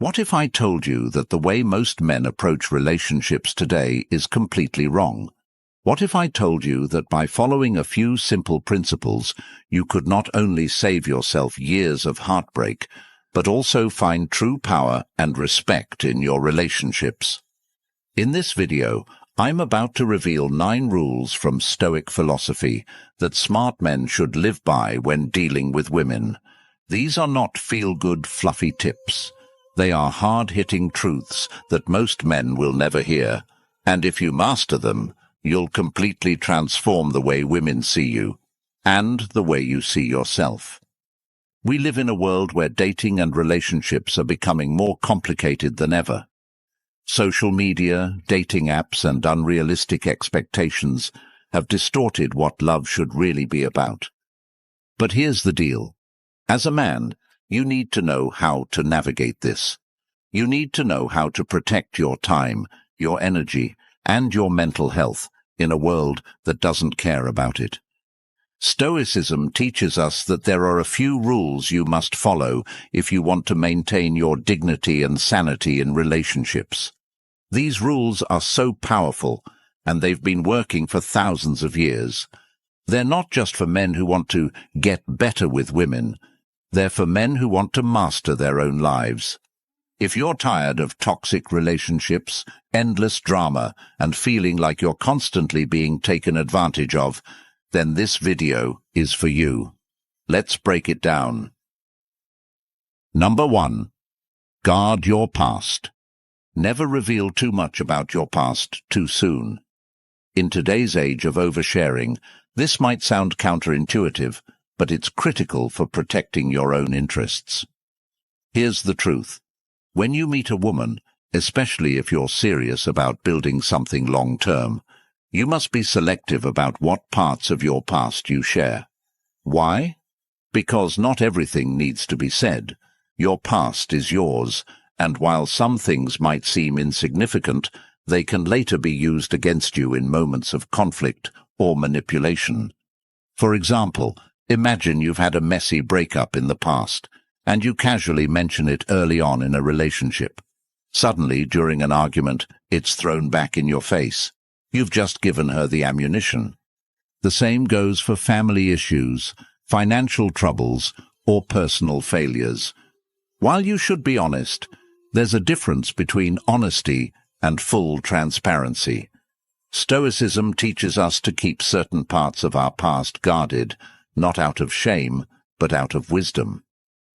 What if I told you that the way most men approach relationships today is completely wrong? What if I told you that by following a few simple principles, you could not only save yourself years of heartbreak, but also find true power and respect in your relationships? In this video, I'm about to reveal 9 rules from Stoic philosophy that smart men should live by when dealing with women. These are not feel-good, fluffy tips. They are hard-hitting truths that most men will never hear, and if you master them, you'll completely transform the way women see you, and the way you see yourself. We live in a world where dating and relationships are becoming more complicated than ever. Social media, dating apps, and unrealistic expectations have distorted what love should really be about. But here's the deal. As a man, you need to know how to navigate this. You need to know how to protect your time, your energy, and your mental health in a world that doesn't care about it. Stoicism teaches us that there are a few rules you must follow if you want to maintain your dignity and sanity in relationships. These rules are so powerful, and they've been working for thousands of years. They're not just for men who want to get better with women. They're for men who want to master their own lives. If you're tired of toxic relationships, endless drama, and feeling like you're constantly being taken advantage of, then this video is for you. Let's break it down. Number 1. Guard your past. Never reveal too much about your past too soon. In today's age of oversharing, this might sound counterintuitive, but it's critical for protecting your own interests. Here's the truth. When you meet a woman, especially if you're serious about building something long-term, you must be selective about what parts of your past you share. Why? Because not everything needs to be said. Your past is yours, and while some things might seem insignificant, they can later be used against you in moments of conflict or manipulation. For example, imagine you've had a messy breakup in the past, and you casually mention it early on in a relationship. Suddenly, during an argument, it's thrown back in your face. You've just given her the ammunition. The same goes for family issues, financial troubles, or personal failures. While you should be honest, there's a difference between honesty and full transparency. Stoicism teaches us to keep certain parts of our past guarded, not out of shame, but out of wisdom.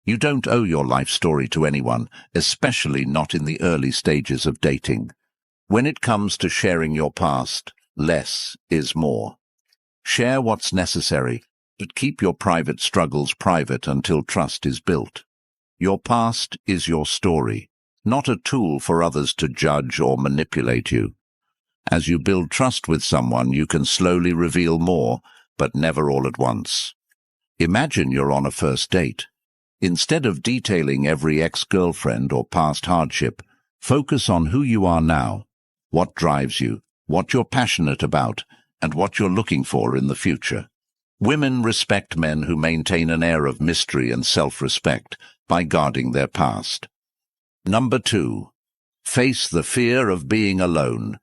You don't owe your life story to anyone, especially not in the early stages of dating. When it comes to sharing your past, less is more. Share what's necessary, but keep your private struggles private until trust is built. Your past is your story, not a tool for others to judge or manipulate you. As you build trust with someone, you can slowly reveal more, but never all at once. Imagine you're on a first date. Instead of detailing every ex-girlfriend or past hardship, focus on who you are now, what drives you, what you're passionate about, and what you're looking for in the future. Women respect men who maintain an air of mystery and self-respect by guarding their past. Number 2. Face the fear of being alone.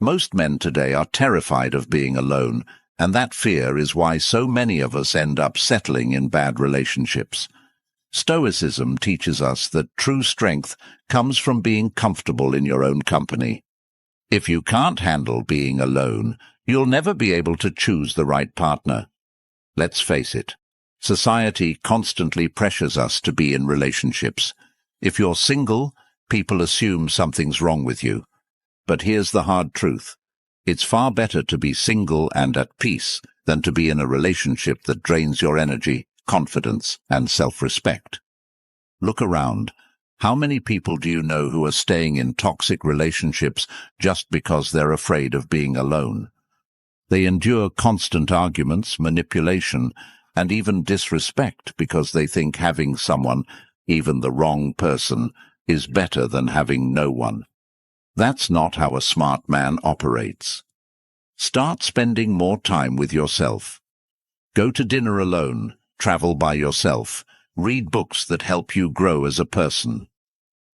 Most men today are terrified of being alone, and that fear is why so many of us end up settling in bad relationships. Stoicism teaches us that true strength comes from being comfortable in your own company. If you can't handle being alone, you'll never be able to choose the right partner. Let's face it, society constantly pressures us to be in relationships. If you're single, people assume something's wrong with you. But here's the hard truth. It's far better to be single and at peace than to be in a relationship that drains your energy, confidence, and self-respect. Look around. How many people do you know who are staying in toxic relationships just because they're afraid of being alone? They endure constant arguments, manipulation, and even disrespect because they think having someone, even the wrong person, is better than having no one. That's not how a smart man operates. Start spending more time with yourself. Go to dinner alone, travel by yourself, read books that help you grow as a person.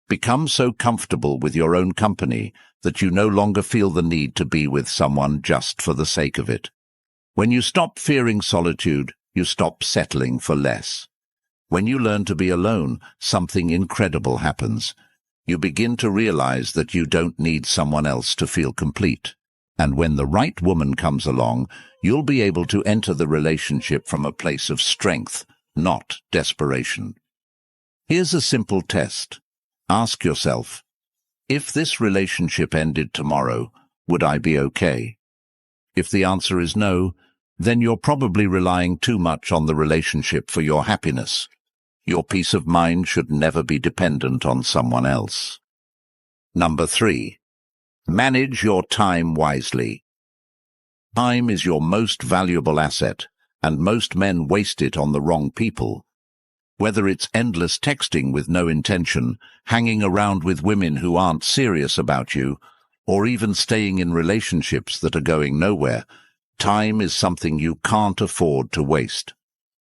Become so comfortable with your own company that you no longer feel the need to be with someone just for the sake of it. When you stop fearing solitude, you stop settling for less. When you learn to be alone, something incredible happens. You begin to realize that you don't need someone else to feel complete. And when the right woman comes along, you'll be able to enter the relationship from a place of strength, not desperation. Here's a simple test. Ask yourself, if this relationship ended tomorrow, would I be okay? If the answer is no, then you're probably relying too much on the relationship for your happiness. Your peace of mind should never be dependent on someone else. Number 3. Manage your time wisely. Time is your most valuable asset, and most men waste it on the wrong people. Whether it's endless texting with no intention, hanging around with women who aren't serious about you, or even staying in relationships that are going nowhere, time is something you can't afford to waste.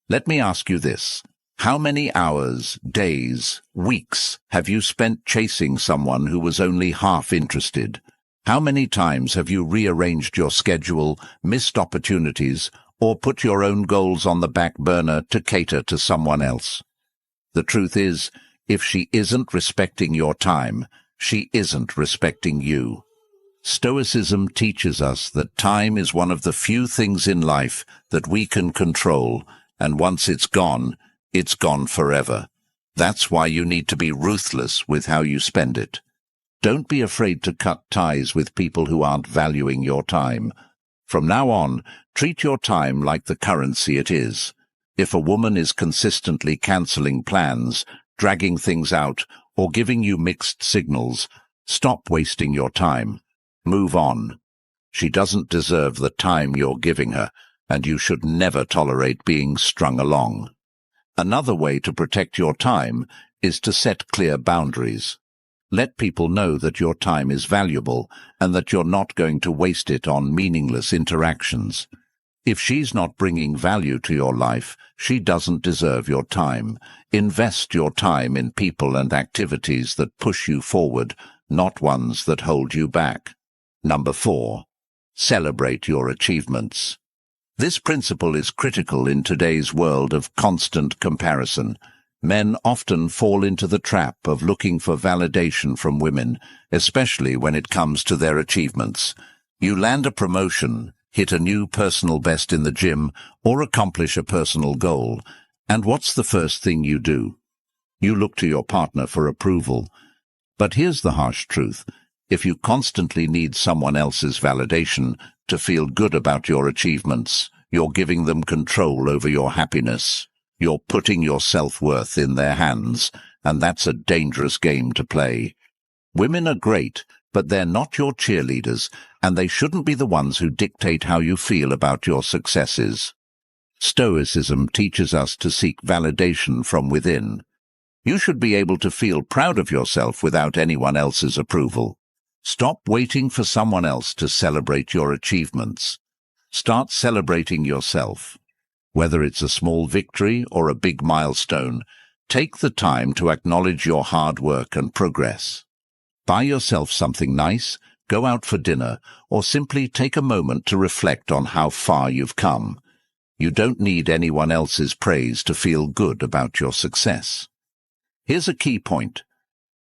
Let me ask you this. How many hours, days, weeks have you spent chasing someone who was only half interested? How many times have you rearranged your schedule, missed opportunities, or put your own goals on the back burner to cater to someone else? The truth is, if she isn't respecting your time, she isn't respecting you. Stoicism teaches us that time is one of the few things in life that we can control, and once it's gone forever. That's why you need to be ruthless with how you spend it. Don't be afraid to cut ties with people who aren't valuing your time. From now on, treat your time like the currency it is. If a woman is consistently cancelling plans, dragging things out, or giving you mixed signals, stop wasting your time. Move on. She doesn't deserve the time you're giving her, and you should never tolerate being strung along. Another way to protect your time is to set clear boundaries. Let people know that your time is valuable and that you're not going to waste it on meaningless interactions. If she's not bringing value to your life, she doesn't deserve your time. Invest your time in people and activities that push you forward, not ones that hold you back. Number 4. Celebrate your achievements. This principle is critical in today's world of constant comparison. Men often fall into the trap of looking for validation from women, especially when it comes to their achievements. You land a promotion, hit a new personal best in the gym, or accomplish a personal goal, and what's the first thing you do? You look to your partner for approval. But here's the harsh truth. If you constantly need someone else's validation to feel good about your achievements, you're giving them control over your happiness. You're putting your self-worth in their hands, and that's a dangerous game to play. Women are great, but they're not your cheerleaders, and they shouldn't be the ones who dictate how you feel about your successes. Stoicism teaches us to seek validation from within. You should be able to feel proud of yourself without anyone else's approval. Stop waiting for someone else to celebrate your achievements. Start celebrating yourself. Whether it's a small victory or a big milestone, take the time to acknowledge your hard work and progress. Buy yourself something nice, go out for dinner, or simply take a moment to reflect on how far you've come. You don't need anyone else's praise to feel good about your success. Here's a key point.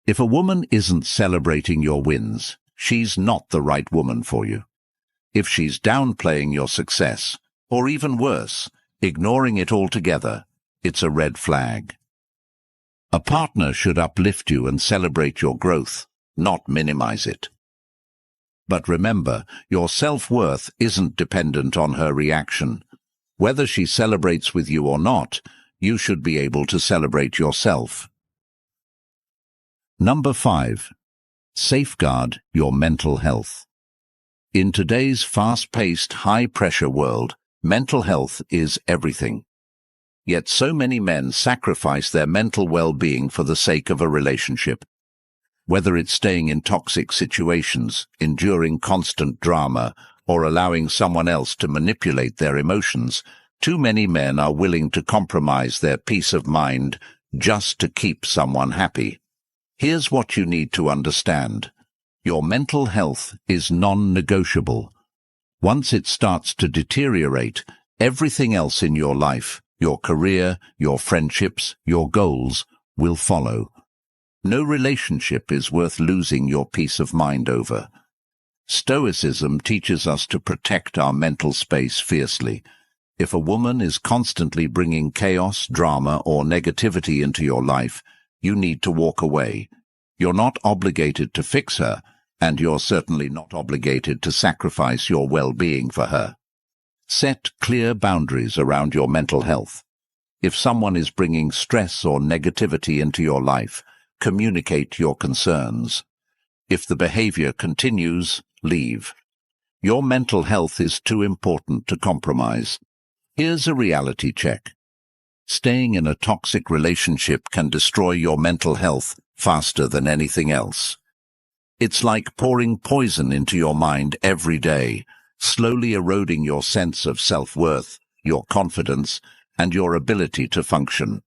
If a woman isn't celebrating your wins, she's not the right woman for you. If she's downplaying your success, or even worse, ignoring it altogether, it's a red flag. A partner should uplift you and celebrate your growth, not minimize it. But remember, your self-worth isn't dependent on her reaction. Whether she celebrates with you or not, you should be able to celebrate yourself. Number 5. Safeguard your mental health. In today's fast-paced, high-pressure world, mental health is everything. Yet so many men sacrifice their mental well-being for the sake of a relationship. Whether it's staying in toxic situations, enduring constant drama, or allowing someone else to manipulate their emotions, too many men are willing to compromise their peace of mind just to keep someone happy. Here's what you need to understand. Your mental health is non-negotiable. Once it starts to deteriorate, everything else in your life, your career, your friendships, your goals, will follow. No relationship is worth losing your peace of mind over. Stoicism teaches us to protect our mental space fiercely. If a woman is constantly bringing chaos, drama, or negativity into your life, you need to walk away. You're not obligated to fix her, and you're certainly not obligated to sacrifice your well-being for her. Set clear boundaries around your mental health. If someone is bringing stress or negativity into your life, communicate your concerns. If the behavior continues, leave. Your mental health is too important to compromise. Here's a reality check. Staying in a toxic relationship can destroy your mental health faster than anything else. It's like pouring poison into your mind every day, slowly eroding your sense of self-worth, your confidence, and your ability to function.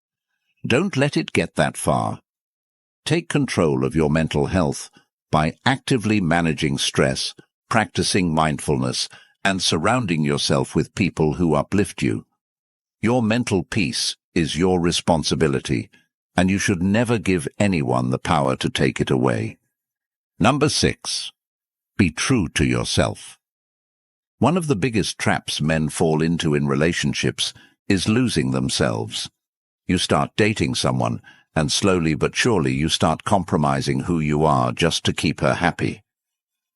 Don't let it get that far. Take control of your mental health by actively managing stress, practicing mindfulness, and surrounding yourself with people who uplift you. Your mental peace is your responsibility, and you should never give anyone the power to take it away. Number 6. Be true to yourself. One of the biggest traps men fall into in relationships is losing themselves. You start dating someone, and slowly but surely you start compromising who you are just to keep her happy.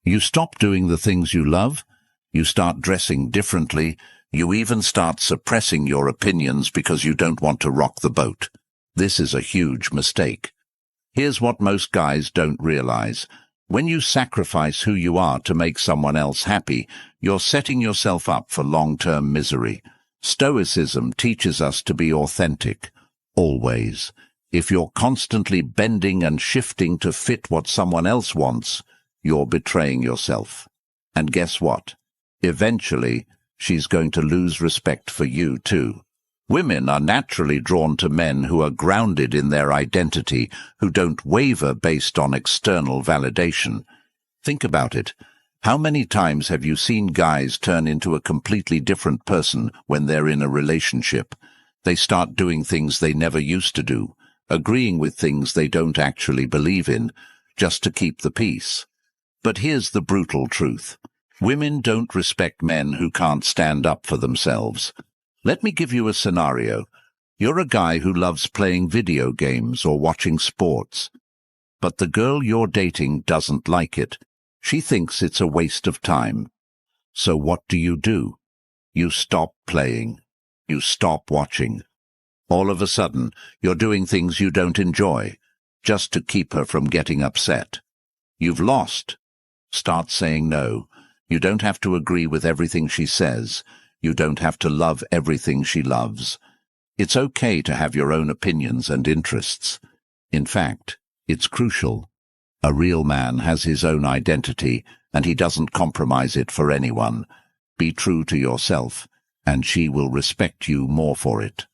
You stop doing the things you love, you start dressing differently, you even start suppressing your opinions because you don't want to rock the boat. This is a huge mistake. Here's what most guys don't realize. When you sacrifice who you are to make someone else happy, you're setting yourself up for long-term misery. Stoicism teaches us to be authentic, always. If you're constantly bending and shifting to fit what someone else wants, you're betraying yourself. And guess what? Eventually, she's going to lose respect for you too. Women are naturally drawn to men who are grounded in their identity, who don't waver based on external validation. Think about it. How many times have you seen guys turn into a completely different person when they're in a relationship? They start doing things they never used to do, agreeing with things they don't actually believe in, just to keep the peace. But here's the brutal truth. Women don't respect men who can't stand up for themselves. Let me give you a scenario. You're a guy who loves playing video games or watching sports, but the girl you're dating doesn't like it. She thinks it's a waste of time. So what do? You stop playing. You stop watching. All of a sudden, you're doing things you don't enjoy, just to keep her from getting upset. You've lost. Start saying no. You don't have to agree with everything she says. You don't have to love everything she loves. It's okay to have your own opinions and interests. In fact, it's crucial. A real man has his own identity, and he doesn't compromise it for anyone. Be true to yourself, and she will respect you more for it.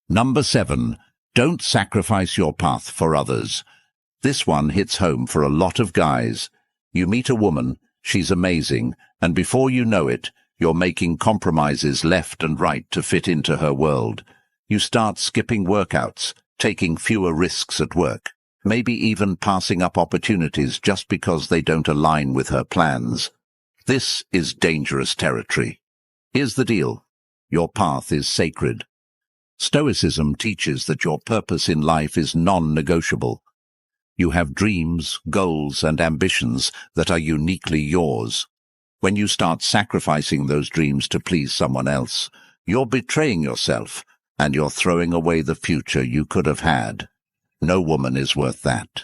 Number 7. Don't sacrifice your path for others. This one hits home for a lot of guys. You meet a woman, she's amazing, and before you know it, you're making compromises left and right to fit into her world. You start skipping workouts, taking fewer risks at work, maybe even passing up opportunities just because they don't align with her plans. This is dangerous territory. Here's the deal. Your path is sacred. Stoicism teaches that your purpose in life is non-negotiable. You have dreams, goals, and ambitions that are uniquely yours. When you start sacrificing those dreams to please someone else, you're betraying yourself, and you're throwing away the future you could have had. No woman is worth that.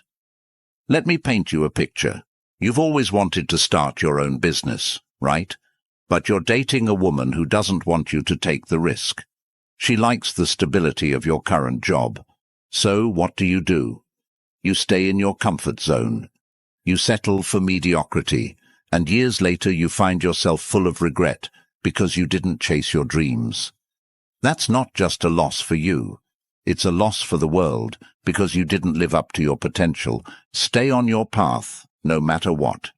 Let me paint you a picture. You've always wanted to start your own business, right? But you're dating a woman who doesn't want you to take the risk. She likes the stability of your current job. So what do? You stay in your comfort zone. You settle for mediocrity, and years later you find yourself full of regret because you didn't chase your dreams. That's not just a loss for you. It's a loss for the world because you didn't live up to your potential. Stay on your path, no matter what.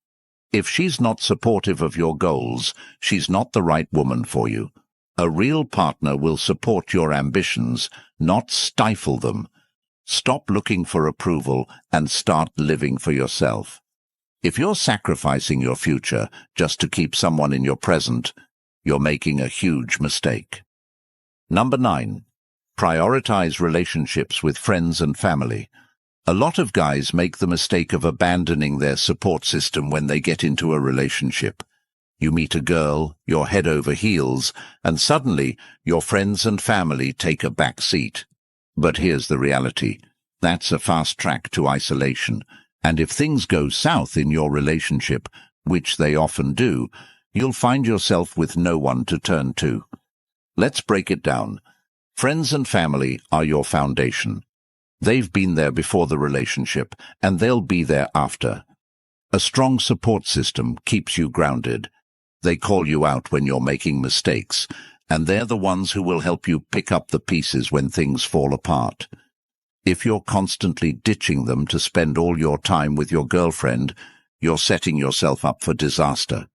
If she's not supportive of your goals, she's not the right woman for you. A real partner will support your ambitions, not stifle them. Stop looking for approval and start living for yourself. If you're sacrificing your future just to keep someone in your present, you're making a huge mistake. Number 9. Prioritize relationships with friends and family. A lot of guys make the mistake of abandoning their support system when they get into a relationship. You meet a girl, you're head over heels, and suddenly your friends and family take a back seat. But here's the reality. That's a fast track to isolation. And if things go south in your relationship, which they often do, you'll find yourself with no one to turn to. Let's break it down. Friends and family are your foundation. They've been there before the relationship, and they'll be there after. A strong support system keeps you grounded. They call you out when you're making mistakes, and they're the ones who will help you pick up the pieces when things fall apart. If you're constantly ditching them to spend all your time with your girlfriend, you're setting yourself up for disaster.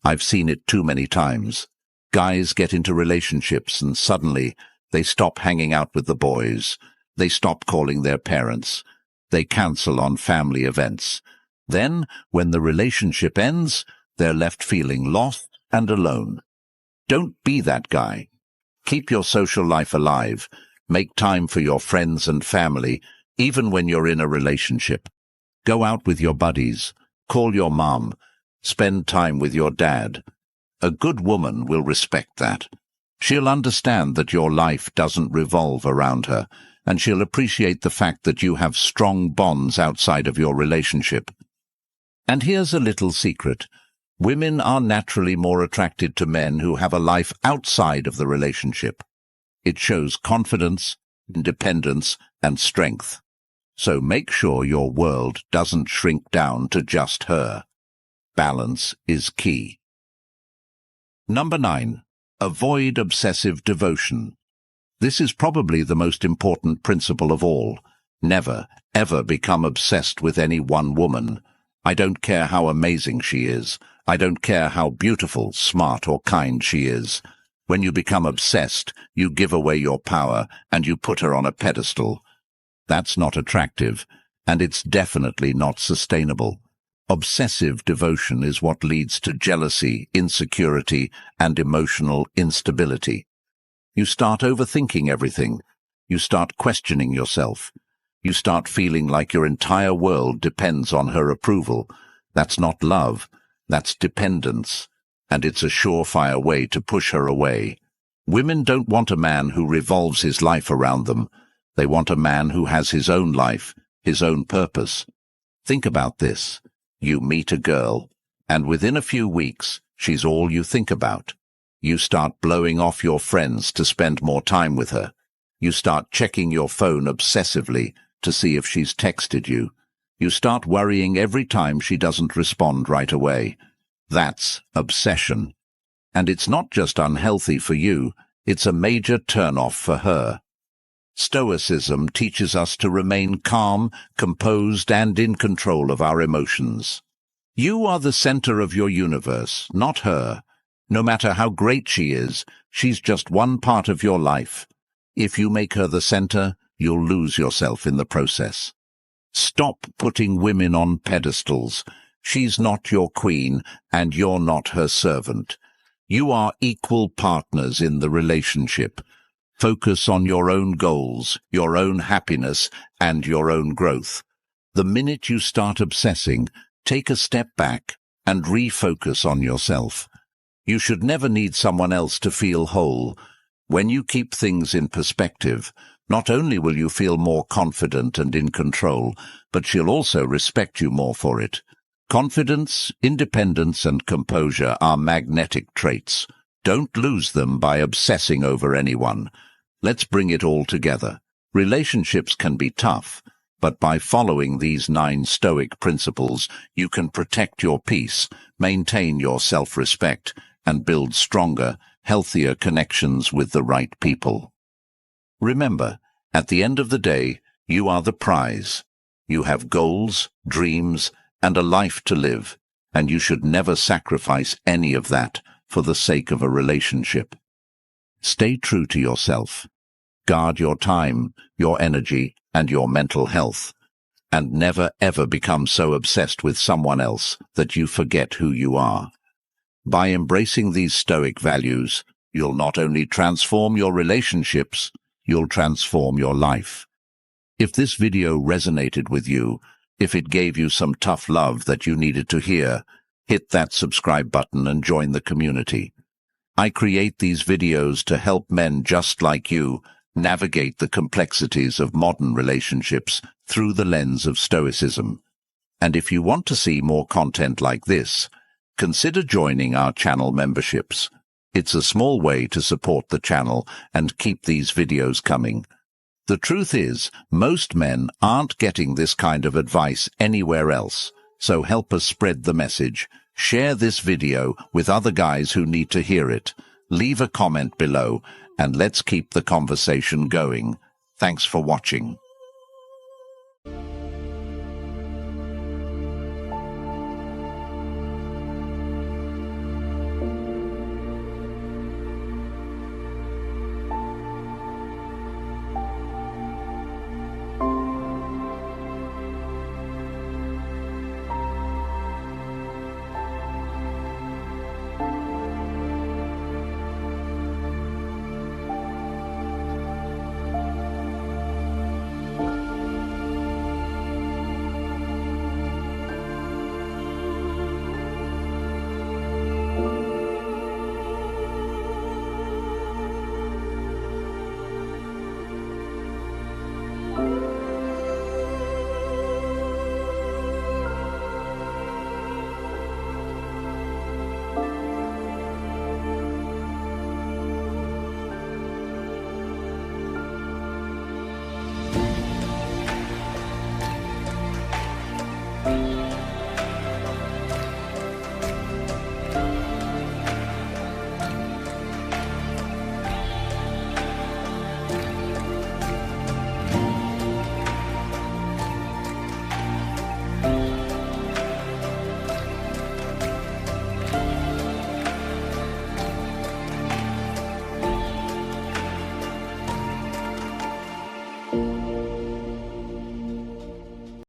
I've seen it too many times. Guys get into relationships and suddenly they stop hanging out with the boys. They stop calling their parents. They cancel on family events. Then, when the relationship ends, they're left feeling lost and alone. Don't be that guy. Keep your social life alive. Make time for your friends and family, even when you're in a relationship. Go out with your buddies. Call your mom. Spend time with your dad. A good woman will respect that. She'll understand that your life doesn't revolve around her, and she'll appreciate the fact that you have strong bonds outside of your relationship. And here's a little secret. Women are naturally more attracted to men who have a life outside of the relationship. It shows confidence, independence, and strength. So make sure your world doesn't shrink down to just her. Balance is key. Number 9. Avoid obsessive devotion. This is probably the most important principle of all. Never, ever become obsessed with any one woman. I don't care how amazing she is. I don't care how beautiful, smart, or kind she is. When you become obsessed, you give away your power and you put her on a pedestal. That's not attractive, and it's definitely not sustainable. Obsessive devotion is what leads to jealousy, insecurity, and emotional instability. You start overthinking everything. You start questioning yourself. You start feeling like your entire world depends on her approval. That's not love. That's dependence. And it's a surefire way to push her away. Women don't want a man who revolves his life around them. They want a man who has his own life, his own purpose. Think about this. You meet a girl, and within a few weeks, she's all you think about. You start blowing off your friends to spend more time with her. You start checking your phone obsessively to see if she's texted you. You start worrying every time she doesn't respond right away. That's obsession. And it's not just unhealthy for you, it's a major turn-off for her. Stoicism teaches us to remain calm, composed, and in control of our emotions. You are the center of your universe, not her. No matter how great she is, she's just one part of your life. If you make her the center, you'll lose yourself in the process. Stop putting women on pedestals. She's not your queen, and you're not her servant. You are equal partners in the relationship. Focus on your own goals, your own happiness, and your own growth. The minute you start obsessing, take a step back and refocus on yourself. You should never need someone else to feel whole. When you keep things in perspective, not only will you feel more confident and in control, but she'll also respect you more for it. Confidence, independence, and composure are magnetic traits. Don't lose them by obsessing over anyone. Let's bring it all together. Relationships can be tough, but by following these 9 Stoic principles, you can protect your peace, maintain your self-respect, and build stronger, healthier connections with the right people. Remember, At the end of the day, you are the prize. You have goals, dreams, and a life to live, and you should never sacrifice any of that for the sake of a relationship. Stay true to yourself. Guard your time, your energy, and your mental health, and never ever become so obsessed with someone else that you forget who you are. By embracing these Stoic values, you'll not only transform your relationships, you'll transform your life. If this video resonated with you, if it gave you some tough love that you needed to hear, hit that subscribe button and join the community. I create these videos to help men just like you navigate the complexities of modern relationships through the lens of Stoicism. And if you want to see more content like this, consider joining our channel memberships. It's a small way to support the channel and keep these videos coming. The truth is, most men aren't getting this kind of advice anywhere else, so help us spread the message. Share this video with other guys who need to hear it. Leave a comment below, and let's keep the conversation going. Thanks for watching.